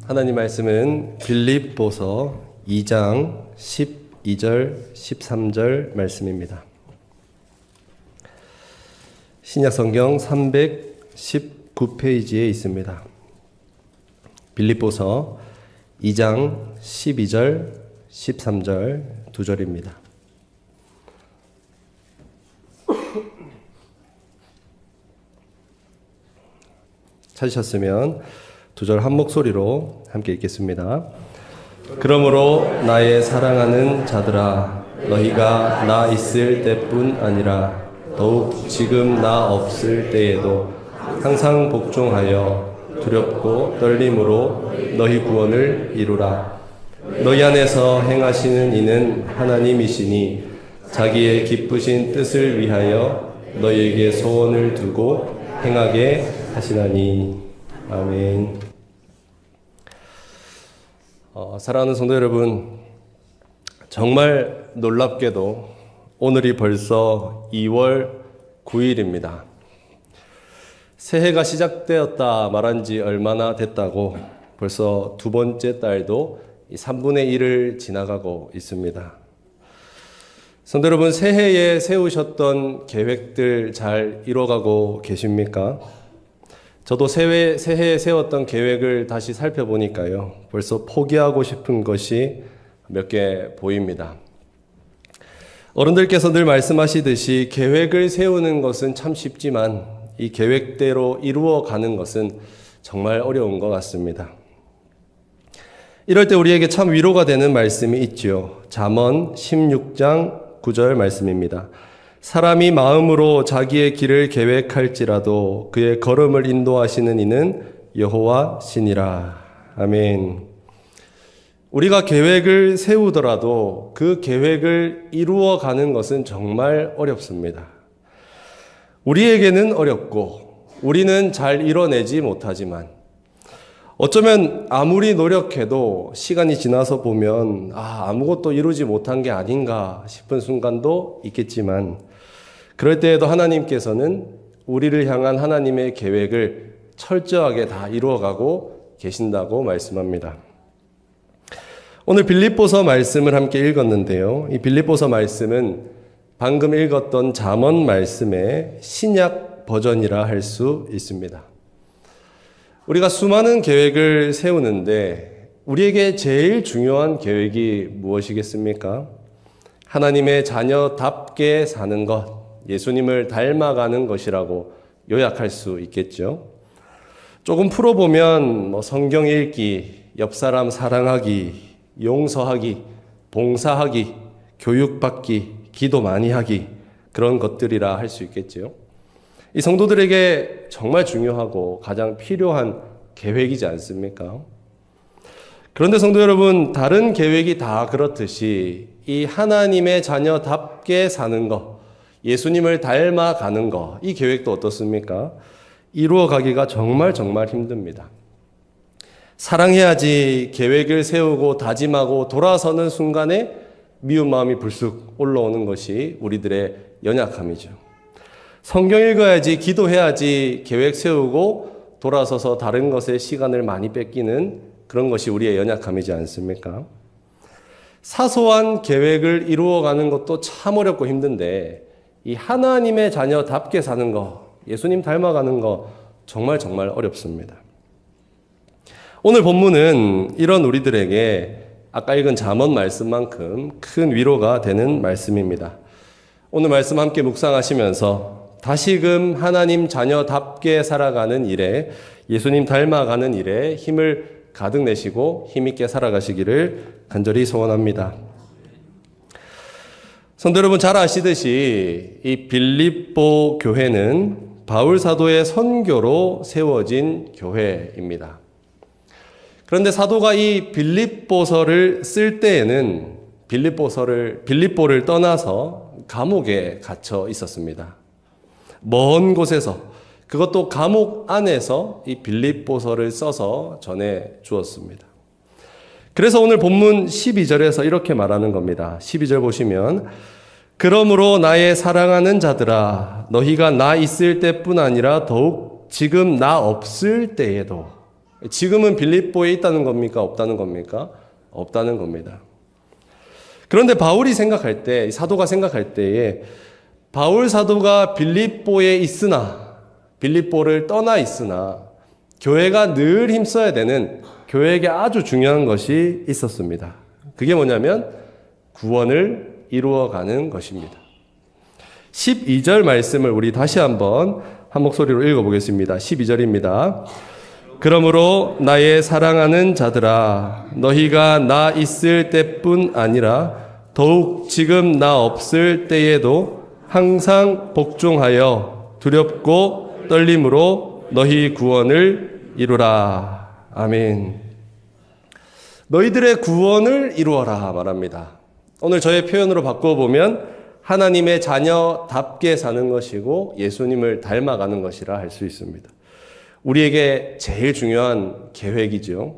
하나님 말씀은 빌립보서 2장 12절 13절 말씀입니다. 신약성경 319페이지에 있습니다. 빌립보서 2장 12절 13절 두 절입니다. 찾으셨으면 두 절 한 목소리로 함께 읽겠습니다. 그러므로 나의 사랑하는 자들아, 너희가 나 있을 때뿐 아니라 더욱 지금 나 없을 때에도 항상 복종하여 두렵고 떨림으로 너희 구원을 이루라. 너희 안에서 행하시는 이는 하나님이시니 자기의 기쁘신 뜻을 위하여 너희에게 소원을 두고 행하게 하시나니. 아멘. 사랑하는 성도 여러분, 정말 놀랍게도 오늘이 벌써 2월 9일입니다. 새해가 시작되었다 말한 지 얼마나 됐다고 벌써 두 번째 달도 3분의 1을 지나가고 있습니다. 성도 여러분, 새해에 세우셨던 계획들 잘 이뤄가고 계십니까? 저도 새해에 세웠던 계획을 다시 살펴보니까요, 벌써 포기하고 싶은 것이 몇 개 보입니다. 어른들께서 늘 말씀하시듯이 계획을 세우는 것은 참 쉽지만 이 계획대로 이루어가는 것은 정말 어려운 것 같습니다. 이럴 때 우리에게 참 위로가 되는 말씀이 있지요. 잠언 16장 9절 말씀입니다. 사람이 마음으로 자기의 길을 계획할지라도 그의 걸음을 인도하시는 이는 여호와시니라. 아멘. 우리가 계획을 세우더라도 그 계획을 이루어가는 것은 정말 어렵습니다. 우리에게는 어렵고 우리는 잘 이뤄내지 못하지만 어쩌면 아무리 노력해도 시간이 지나서 보면 아무것도 이루지 못한 게 아닌가 싶은 순간도 있겠지만, 그럴 때에도 하나님께서는 우리를 향한 하나님의 계획을 철저하게 다 이루어가고 계신다고 말씀합니다. 오늘 빌립보서 말씀을 함께 읽었는데요. 이 빌립보서 말씀은 방금 읽었던 잠언 말씀의 신약 버전이라 할 수 있습니다. 우리가 수많은 계획을 세우는데 우리에게 제일 중요한 계획이 무엇이겠습니까? 하나님의 자녀답게 사는 것, 예수님을 닮아가는 것이라고 요약할 수 있겠죠. 조금 풀어보면 성경 읽기, 옆사람 사랑하기, 용서하기, 봉사하기, 교육받기, 기도 많이 하기, 그런 것들이라 할 수 있겠죠. 이 성도들에게 정말 중요하고 가장 필요한 계획이지 않습니까? 그런데 성도 여러분, 다른 계획이 다 그렇듯이 이 하나님의 자녀답게 사는 것, 예수님을 닮아가는 것, 이 계획도 어떻습니까? 이루어가기가 정말 힘듭니다. 사랑해야지 계획을 세우고 다짐하고 돌아서는 순간에 미운 마음이 불쑥 올라오는 것이 우리들의 연약함이죠. 성경 읽어야지, 기도해야지 계획 세우고 돌아서서 다른 것에 시간을 많이 뺏기는 그런 것이 우리의 연약함이지 않습니까? 사소한 계획을 이루어가는 것도 참 어렵고 힘든데 이 하나님의 자녀답게 사는 거, 예수님 닮아가는 거 정말 어렵습니다. 오늘 본문은 이런 우리들에게 아까 읽은 잠언 말씀만큼 큰 위로가 되는 말씀입니다. 오늘 말씀 함께 묵상하시면서 다시금 하나님 자녀답게 살아가는 일에, 예수님 닮아가는 일에 힘을 가득 내시고 힘있게 살아가시기를 간절히 소원합니다. 성도 여러분, 잘 아시듯이 이 빌립보 교회는 바울 사도의 선교로 세워진 교회입니다. 그런데 사도가 이 빌립보서를 쓸 때에는 빌립보를 떠나서 감옥에 갇혀 있었습니다. 먼 곳에서, 그것도 감옥 안에서 이 빌립보서를 써서 전해 주었습니다. 그래서 오늘 본문 12절에서 이렇게 말하는 겁니다. 12절 보시면 그러므로 나의 사랑하는 자들아, 너희가 나 있을 때뿐 아니라 더욱 지금 나 없을 때에도, 지금은 빌립보에 있다는 겁니까? 없다는 겁니까? 없다는 겁니다. 그런데 바울이 생각할 때, 사도가 생각할 때에 바울 사도가 빌립보에 있으나, 빌립보를 떠나 있으나 교회가 늘 힘써야 되는, 교회에게 아주 중요한 것이 있었습니다. 그게 뭐냐면 구원을 이루어가는 것입니다. 12절 말씀을 우리 다시 한번 한 목소리로 읽어보겠습니다. 12절입니다. 그러므로 나의 사랑하는 자들아, 너희가 나 있을 때뿐 아니라 더욱 지금 나 없을 때에도 항상 복종하여 두렵고 떨림으로 너희 구원을 이루라. 아멘. 너희들의 구원을 이루어라 말합니다. 오늘 저의 표현으로 바꿔보면 하나님의 자녀답게 사는 것이고 예수님을 닮아가는 것이라 할 수 있습니다. 우리에게 제일 중요한 계획이죠.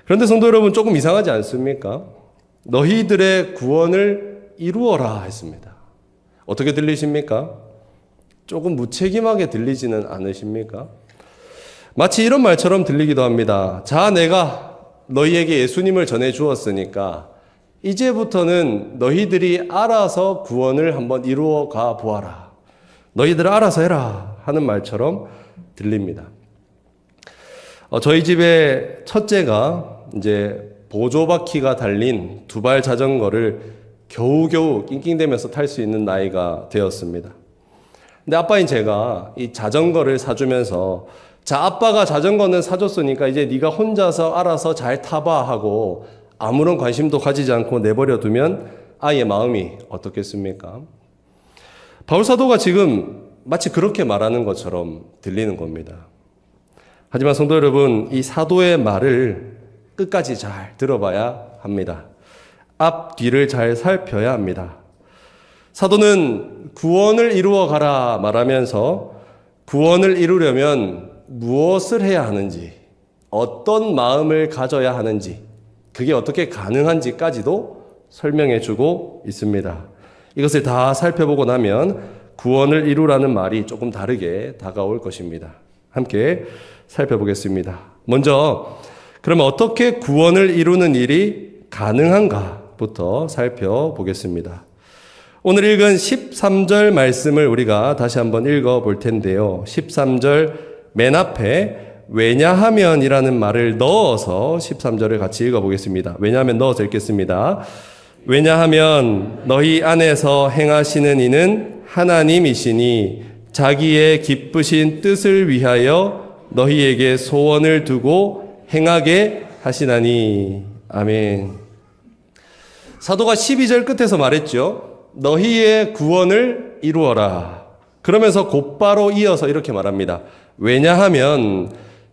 그런데 성도 여러분, 조금 이상하지 않습니까? 너희들의 구원을 이루어라 했습니다. 어떻게 들리십니까? 조금 무책임하게 들리지는 않으십니까? 마치 이런 말처럼 들리기도 합니다. 자, 내가 너희에게 예수님을 전해 주었으니까 이제부터는 너희들이 알아서 구원을 한번 이루어 가 보아라. 너희들 알아서 해라 하는 말처럼 들립니다. 저희 집에 첫째가 이제 보조바퀴가 달린 두발 자전거를 겨우겨우 낑낑대면서 탈 수 있는 나이가 되었습니다. 근데 아빠인 제가 이 자전거를 사주면서 자, 아빠가 자전거는 사줬으니까 이제 네가 혼자서 알아서 잘 타봐 하고 아무런 관심도 가지지 않고 내버려 두면 아이의 마음이 어떻겠습니까? 바울 사도가 지금 마치 그렇게 말하는 것처럼 들리는 겁니다. 하지만 성도 여러분, 이 사도의 말을 끝까지 잘 들어봐야 합니다. 앞, 뒤를 잘 살펴야 합니다. 사도는 구원을 이루어 가라 말하면서 구원을 이루려면 무엇을 해야 하는지, 어떤 마음을 가져야 하는지, 그게 어떻게 가능한지까지도 설명해 주고 있습니다. 이것을 다 살펴보고 나면 구원을 이루라는 말이 조금 다르게 다가올 것입니다. 함께 살펴보겠습니다. 먼저 그러면 어떻게 구원을 이루는 일이 가능한가부터 살펴보겠습니다. 오늘 읽은 13절 말씀을 우리가 다시 한번 읽어볼 텐데요. 13절 맨 앞에 왜냐하면이라는 말을 넣어서 13절을 같이 읽어보겠습니다. 왜냐하면 넣어서 읽겠습니다. 왜냐하면 너희 안에서 행하시는 이는 하나님이시니 자기의 기쁘신 뜻을 위하여 너희에게 소원을 두고 행하게 하시나니. 아멘. 사도가 12절 끝에서 말했죠. 너희의 구원을 이루어라. 그러면서 곧바로 이어서 이렇게 말합니다. 왜냐하면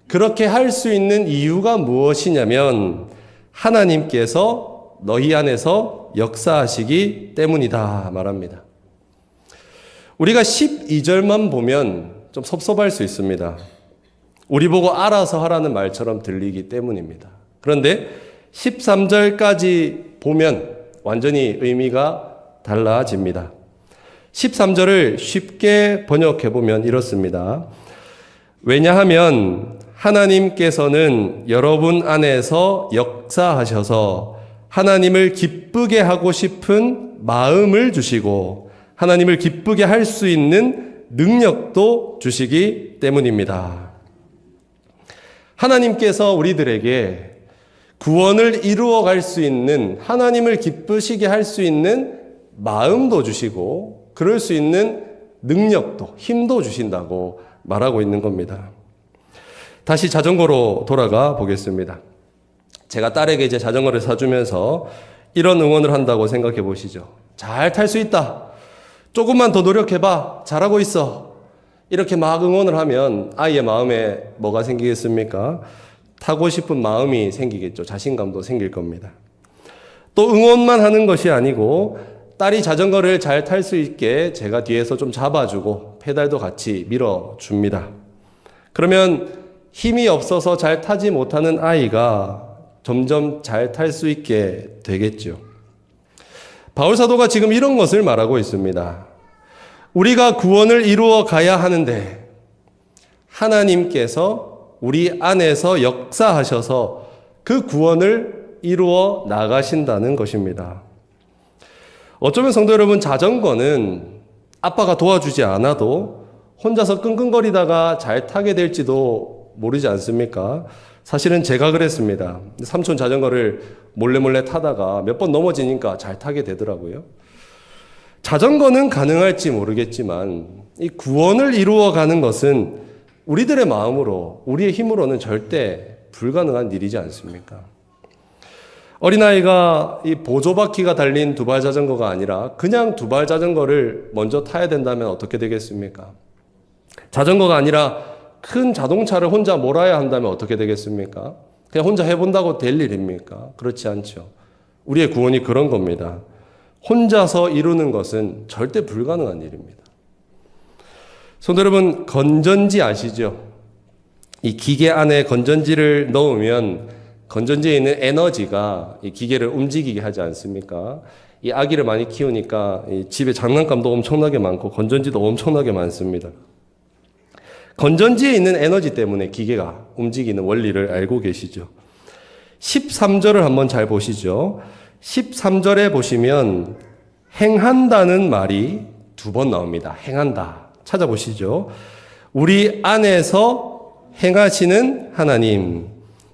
그렇게 할 수 있는 이유가 무엇이냐면 하나님께서 너희 안에서 역사하시기 때문이다 말합니다. 우리가 12절만 보면 좀 섭섭할 수 있습니다. 우리 보고 알아서 하라는 말처럼 들리기 때문입니다. 그런데 13절까지 보면 완전히 의미가 달라집니다. 13절을 쉽게 번역해 보면 이렇습니다. 왜냐하면 하나님께서는 여러분 안에서 역사하셔서 하나님을 기쁘게 하고 싶은 마음을 주시고 하나님을 기쁘게 할 수 있는 능력도 주시기 때문입니다. 하나님께서 우리들에게 구원을 이루어 갈 수 있는, 하나님을 기쁘시게 할 수 있는 마음도 주시고 그럴 수 있는 능력도, 힘도 주신다고 말하고 있는 겁니다. 다시 자전거로 돌아가 보겠습니다. 제가 딸에게 이제 자전거를 사주면서 이런 응원을 한다고 생각해 보시죠. 잘 탈 수 있다. 조금만 더 노력해봐. 잘하고 있어. 이렇게 막 응원을 하면 아이의 마음에 뭐가 생기겠습니까? 타고 싶은 마음이 생기겠죠. 자신감도 생길 겁니다. 또 응원만 하는 것이 아니고 딸이 자전거를 잘 탈 수 있게 제가 뒤에서 좀 잡아주고 페달도 같이 밀어줍니다. 그러면 힘이 없어서 잘 타지 못하는 아이가 점점 잘 탈 수 있게 되겠죠. 바울 사도가 지금 이런 것을 말하고 있습니다. 우리가 구원을 이루어 가야 하는데 하나님께서 우리 안에서 역사하셔서 그 구원을 이루어 나가신다는 것입니다. 어쩌면 성도 여러분, 자전거는 아빠가 도와주지 않아도 혼자서 끙끙거리다가 잘 타게 될지도 모르지 않습니까? 사실은 제가 그랬습니다. 삼촌 자전거를 몰래 타다가 몇 번 넘어지니까 잘 타게 되더라고요. 자전거는 가능할지 모르겠지만 이 구원을 이루어가는 것은 우리들의 마음으로, 우리의 힘으로는 절대 불가능한 일이지 않습니까? 어린아이가 이 보조바퀴가 달린 두발 자전거가 아니라 그냥 두발 자전거를 먼저 타야 된다면 어떻게 되겠습니까? 자전거가 아니라 큰 자동차를 혼자 몰아야 한다면 어떻게 되겠습니까? 그냥 혼자 해본다고 될 일입니까? 그렇지 않죠. 우리의 구원이 그런 겁니다. 혼자서 이루는 것은 절대 불가능한 일입니다. 성도 여러분, 건전지 아시죠? 이 기계 안에 건전지를 넣으면 건전지에 있는 에너지가 이 기계를 움직이게 하지 않습니까? 이 아기를 많이 키우니까 이 집에 장난감도 엄청나게 많고 건전지도 엄청나게 많습니다. 건전지에 있는 에너지 때문에 기계가 움직이는 원리를 알고 계시죠? 13절을 한번 잘 보시죠. 13절에 보시면 행한다는 말이 2번 나옵니다. 행한다. 찾아보시죠. 우리 안에서 행하시는 하나님,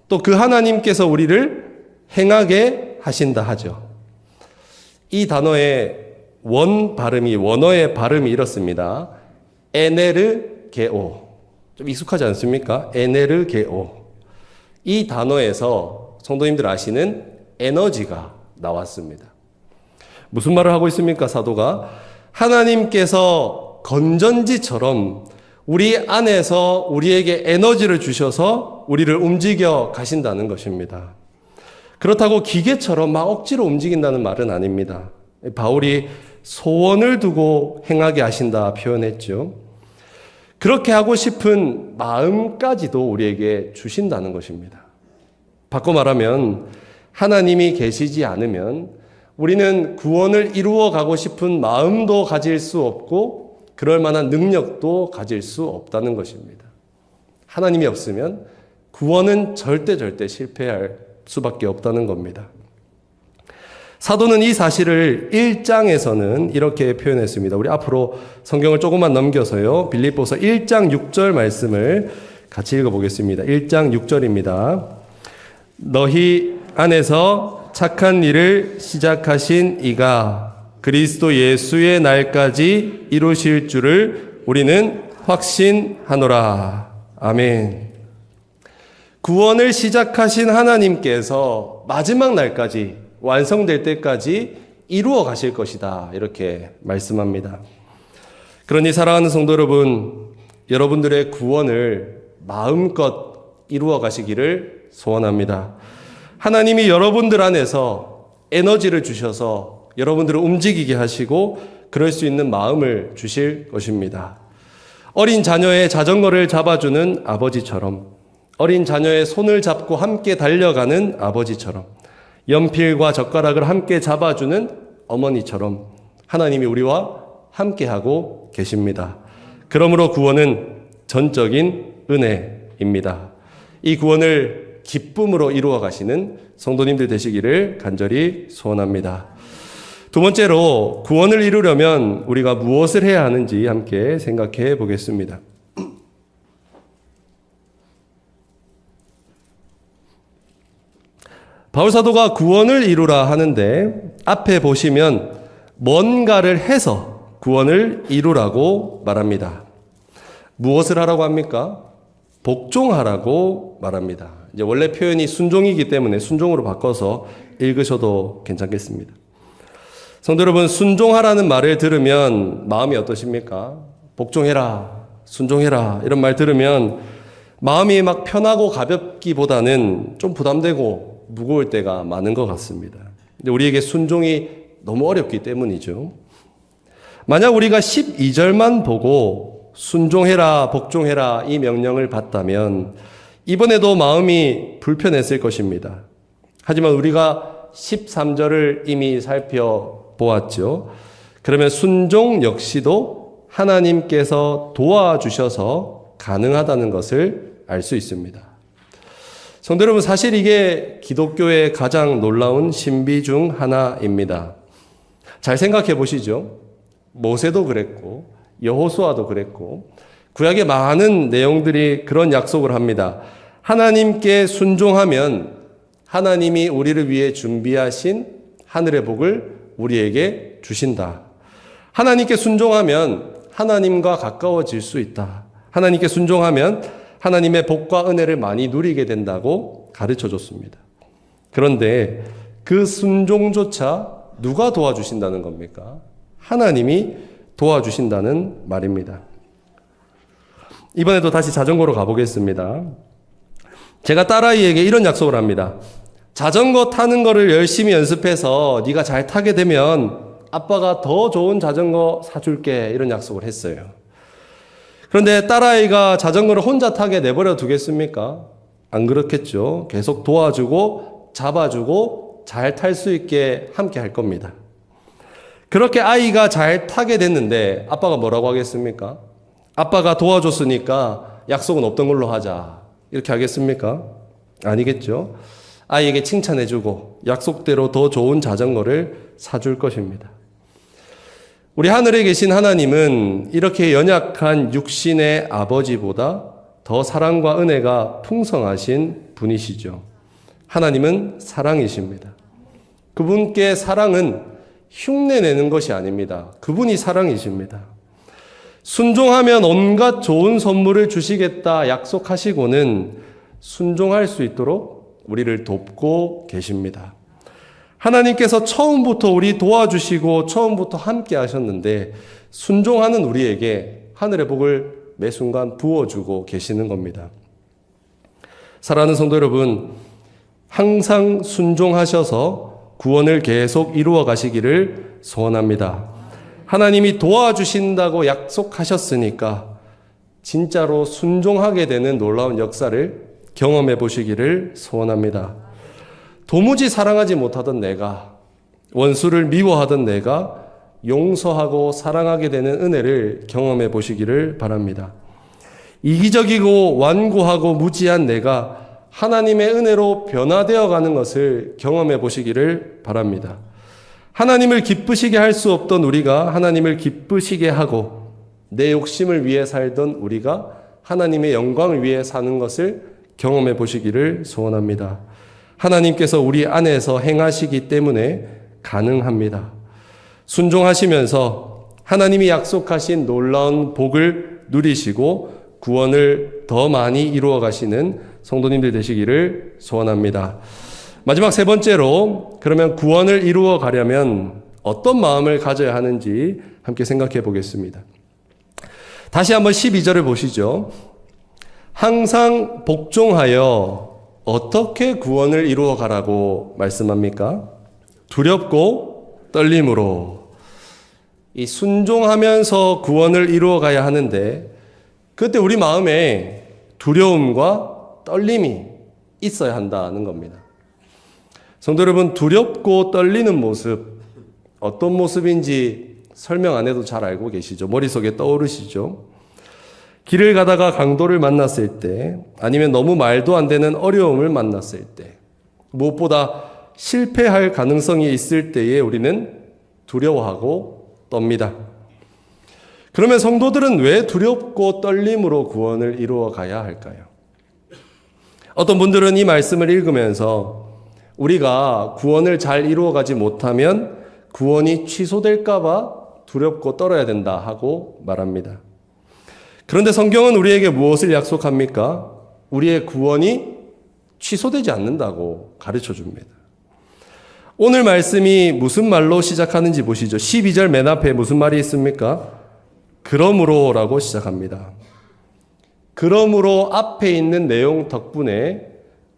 또 그 하나님께서 우리를 행하게 하신다 하죠. 이 단어의 원어의 발음이 이렇습니다. 에네르게오. 좀 익숙하지 않습니까? 에네르게오. 이 단어에서 성도님들 아시는 에너지가 나왔습니다. 무슨 말을 하고 있습니까? 사도가 하나님께서 건전지처럼 우리 안에서 우리에게 에너지를 주셔서 우리를 움직여 가신다는 것입니다. 그렇다고 기계처럼 막 억지로 움직인다는 말은 아닙니다. 바울이 소원을 두고 행하게 하신다 표현했죠. 그렇게 하고 싶은 마음까지도 우리에게 주신다는 것입니다. 바꿔 말하면 하나님이 계시지 않으면 우리는 구원을 이루어 가고 싶은 마음도 가질 수 없고 그럴 만한 능력도 가질 수 없다는 것입니다. 하나님이 없으면 구원은 절대 실패할 수밖에 없다는 겁니다. 사도는 이 사실을 1장에서는 이렇게 표현했습니다. 우리 앞으로 성경을 조금만 넘겨서요. 빌립보서 1장 6절 말씀을 같이 읽어보겠습니다. 1장 6절입니다. 너희 안에서 착한 일을 시작하신 이가 그리스도 예수의 날까지 이루실 줄을 우리는 확신하노라. 아멘. 구원을 시작하신 하나님께서 마지막 날까지 완성될 때까지 이루어 가실 것이다. 이렇게 말씀합니다. 그러니 사랑하는 성도 여러분, 여러분들의 구원을 마음껏 이루어 가시기를 소원합니다. 하나님이 여러분들 안에서 에너지를 주셔서 여러분들을 움직이게 하시고 그럴 수 있는 마음을 주실 것입니다. 어린 자녀의 자전거를 잡아주는 아버지처럼, 어린 자녀의 손을 잡고 함께 달려가는 아버지처럼, 연필과 젓가락을 함께 잡아주는 어머니처럼 하나님이 우리와 함께하고 계십니다. 그러므로 구원은 전적인 은혜입니다. 이 구원을 기쁨으로 이루어 가시는 성도님들 되시기를 간절히 소원합니다. 두 번째로 구원을 이루려면 우리가 무엇을 해야 하는지 함께 생각해 보겠습니다. 바울사도가 구원을 이루라 하는데 앞에 보시면 뭔가를 해서 구원을 이루라고 말합니다. 무엇을 하라고 합니까? 복종하라고 말합니다. 이제 원래 표현이 순종이기 때문에 순종으로 바꿔서 읽으셔도 괜찮겠습니다. 성도 여러분, 순종하라는 말을 들으면 마음이 어떠십니까? 복종해라, 순종해라 이런 말 들으면 마음이 막 편하고 가볍기보다는 좀 부담되고 무거울 때가 많은 것 같습니다. 근데 우리에게 순종이 너무 어렵기 때문이죠. 만약 우리가 12절만 보고 순종해라, 복종해라 이 명령을 받다면 이번에도 마음이 불편했을 것입니다. 하지만 우리가 13절을 이미 살펴보았죠. 그러면 순종 역시도 하나님께서 도와주셔서 가능하다는 것을 알 수 있습니다. 성도 여러분, 사실 이게 기독교의 가장 놀라운 신비 중 하나입니다. 잘 생각해 보시죠. 모세도 그랬고 여호수아도 그랬고 구약의 많은 내용들이 그런 약속을 합니다. 하나님께 순종하면 하나님이 우리를 위해 준비하신 하늘의 복을 우리에게 주신다. 하나님께 순종하면 하나님과 가까워질 수 있다. 하나님께 순종하면 하나님의 복과 은혜를 많이 누리게 된다고 가르쳐 줬습니다. 그런데 그 순종조차 누가 도와주신다는 겁니까? 하나님이 도와주신다는 말입니다. 이번에도 다시 자전거로 가보겠습니다. 제가 딸아이에게 이런 약속을 합니다. 자전거 타는 거를 열심히 연습해서 네가 잘 타게 되면 아빠가 더 좋은 자전거 사줄게, 이런 약속을 했어요. 그런데 딸아이가 자전거를 혼자 타게 내버려 두겠습니까? 안 그렇겠죠. 계속 도와주고 잡아주고 잘 탈 수 있게 함께 할 겁니다. 그렇게 아이가 잘 타게 됐는데 아빠가 뭐라고 하겠습니까? 아빠가 도와줬으니까 약속은 없던 걸로 하자, 이렇게 하겠습니까? 아니겠죠. 아이에게 칭찬해주고 약속대로 더 좋은 자전거를 사줄 것입니다. 우리 하늘에 계신 하나님은 이렇게 연약한 육신의 아버지보다 더 사랑과 은혜가 풍성하신 분이시죠. 하나님은 사랑이십니다. 그분께 사랑은 흉내내는 것이 아닙니다. 그분이 사랑이십니다. 순종하면 온갖 좋은 선물을 주시겠다 약속하시고는 순종할 수 있도록 우리를 돕고 계십니다. 하나님께서 처음부터 우리 도와주시고 처음부터 함께 하셨는데 순종하는 우리에게 하늘의 복을 매 순간 부어주고 계시는 겁니다. 사랑하는 성도 여러분, 항상 순종하셔서 구원을 계속 이루어 가시기를 소원합니다. 하나님이 도와주신다고 약속하셨으니까 진짜로 순종하게 되는 놀라운 역사를 경험해 보시기를 소원합니다. 도무지 사랑하지 못하던 내가, 원수를 미워하던 내가 용서하고 사랑하게 되는 은혜를 경험해 보시기를 바랍니다. 이기적이고 완고하고 무지한 내가 하나님의 은혜로 변화되어 가는 것을 경험해 보시기를 바랍니다. 하나님을 기쁘시게 할 수 없던 우리가 하나님을 기쁘시게 하고 내 욕심을 위해 살던 우리가 하나님의 영광을 위해 사는 것을 경험해 보시기를 소원합니다. 하나님께서 우리 안에서 행하시기 때문에 가능합니다. 순종하시면서 하나님이 약속하신 놀라운 복을 누리시고 구원을 더 많이 이루어 가시는 성도님들 되시기를 소원합니다. 마지막 세 번째로, 그러면 구원을 이루어 가려면 어떤 마음을 가져야 하는지 함께 생각해 보겠습니다. 다시 한번 12절을 보시죠. 항상 복종하여 어떻게 구원을 이루어 가라고 말씀합니까? 두렵고 떨림으로. 이 순종하면서 구원을 이루어 가야 하는데 그때 우리 마음에 두려움과 떨림이 있어야 한다는 겁니다. 성도 여러분, 두렵고 떨리는 모습, 어떤 모습인지 설명 안 해도 잘 알고 계시죠? 머릿속에 떠오르시죠? 길을 가다가 강도를 만났을 때, 아니면 너무 말도 안 되는 어려움을 만났을 때, 무엇보다 실패할 가능성이 있을 때에 우리는 두려워하고 떱니다. 그러면 성도들은 왜 두렵고 떨림으로 구원을 이루어 가야 할까요? 어떤 분들은 이 말씀을 읽으면서 우리가 구원을 잘 이루어 가지 못하면 구원이 취소될까봐 두렵고 떨어야 된다 하고 말합니다. 그런데 성경은 우리에게 무엇을 약속합니까? 우리의 구원이 취소되지 않는다고 가르쳐 줍니다. 오늘 말씀이 무슨 말로 시작하는지 보시죠. 12절 맨 앞에 무슨 말이 있습니까? 그러므로라고 시작합니다. 그러므로 앞에 있는 내용 덕분에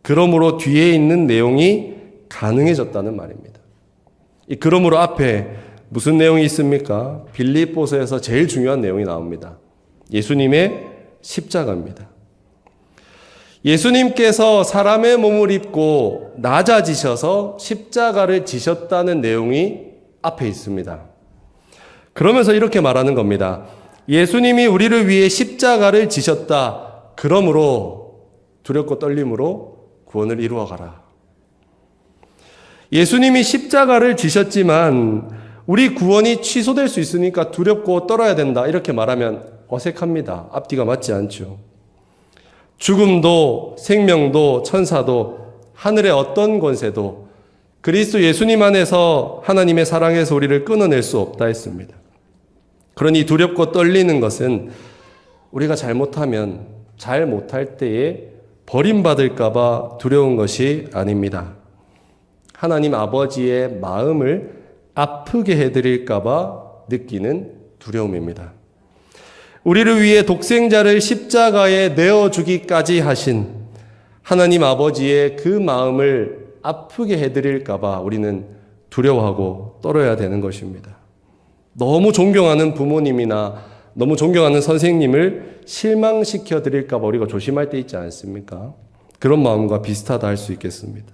그러므로 뒤에 있는 내용이 가능해졌다는 말입니다. 이 그러므로 앞에 무슨 내용이 있습니까? 빌립보서에서 제일 중요한 내용이 나옵니다. 예수님의 십자가입니다. 예수님께서 사람의 몸을 입고 낮아지셔서 십자가를 지셨다는 내용이 앞에 있습니다. 그러면서 이렇게 말하는 겁니다. 예수님이 우리를 위해 십자가를 지셨다. 그러므로 두렵고 떨림으로 구원을 이루어 가라. 예수님이 십자가를 지셨지만 우리 구원이 취소될 수 있으니까 두렵고 떨어야 된다. 이렇게 말하면 어색합니다. 앞뒤가 맞지 않죠. 죽음도 생명도 천사도 하늘의 어떤 권세도 그리스도 예수님 안에서 하나님의 사랑에서 우리를 끊어낼 수 없다 했습니다. 그러니 두렵고 떨리는 것은 우리가 잘못하면 잘 못할 때에 버림받을까 봐 두려운 것이 아닙니다. 하나님 아버지의 마음을 아프게 해드릴까 봐 느끼는 두려움입니다. 우리를 위해 독생자를 십자가에 내어주기까지 하신 하나님 아버지의 그 마음을 아프게 해드릴까 봐 우리는 두려워하고 떨어야 되는 것입니다. 너무 존경하는 부모님이나 너무 존경하는 선생님을 실망시켜 드릴까 봐 우리가 조심할 때 있지 않습니까? 그런 마음과 비슷하다 할 수 있겠습니다.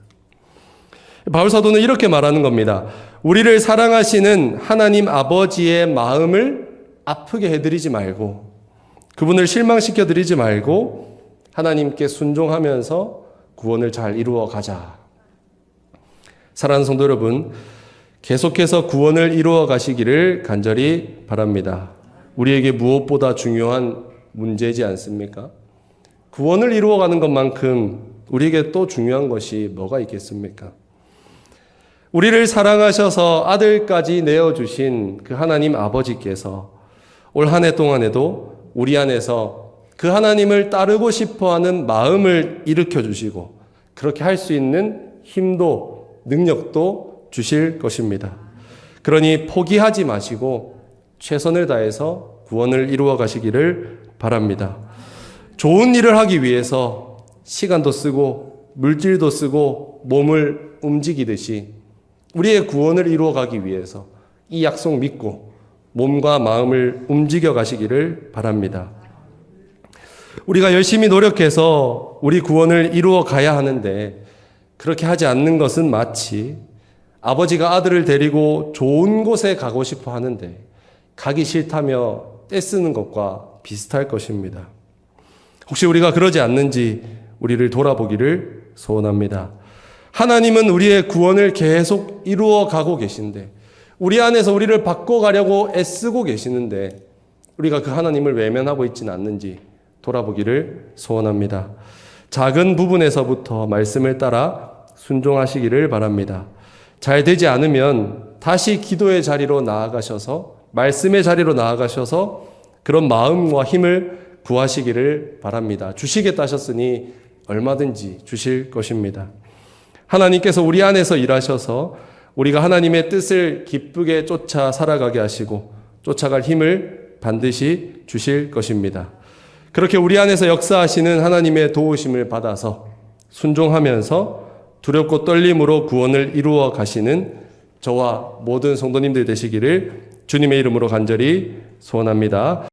바울 사도는 이렇게 말하는 겁니다. 우리를 사랑하시는 하나님 아버지의 마음을 아프게 해드리지 말고 그분을 실망시켜 드리지 말고 하나님께 순종하면서 구원을 잘 이루어 가자. 사랑하는 성도 여러분, 계속해서 구원을 이루어 가시기를 간절히 바랍니다. 우리에게 무엇보다 중요한 문제지 않습니까? 구원을 이루어 가는 것만큼 우리에게 또 중요한 것이 뭐가 있겠습니까? 우리를 사랑하셔서 아들까지 내어주신 그 하나님 아버지께서 올 한 해 동안에도 우리 안에서 그 하나님을 따르고 싶어하는 마음을 일으켜 주시고 그렇게 할 수 있는 힘도 능력도 주실 것입니다. 그러니 포기하지 마시고 최선을 다해서 구원을 이루어 가시기를 바랍니다. 좋은 일을 하기 위해서 시간도 쓰고 물질도 쓰고 몸을 움직이듯이 우리의 구원을 이루어 가기 위해서 이 약속 믿고 몸과 마음을 움직여 가시기를 바랍니다. 우리가 열심히 노력해서 우리 구원을 이루어 가야 하는데 그렇게 하지 않는 것은 마치 아버지가 아들을 데리고 좋은 곳에 가고 싶어 하는데 가기 싫다며 떼쓰는 것과 비슷할 것입니다. 혹시 우리가 그러지 않는지 우리를 돌아보기를 소원합니다. 하나님은 우리의 구원을 계속 이루어 가고 계신데 우리 안에서 우리를 바꿔가려고 애쓰고 계시는데 우리가 그 하나님을 외면하고 있지는 않는지 돌아보기를 소원합니다. 작은 부분에서부터 말씀을 따라 순종하시기를 바랍니다. 잘 되지 않으면 다시 기도의 자리로 나아가셔서 말씀의 자리로 나아가셔서 그런 마음과 힘을 구하시기를 바랍니다. 주시겠다 하셨으니 얼마든지 주실 것입니다. 하나님께서 우리 안에서 일하셔서 우리가 하나님의 뜻을 기쁘게 쫓아 살아가게 하시고 쫓아갈 힘을 반드시 주실 것입니다. 그렇게 우리 안에서 역사하시는 하나님의 도우심을 받아서 순종하면서 두렵고 떨림으로 구원을 이루어 가시는 저와 모든 성도님들 되시기를 주님의 이름으로 간절히 소원합니다.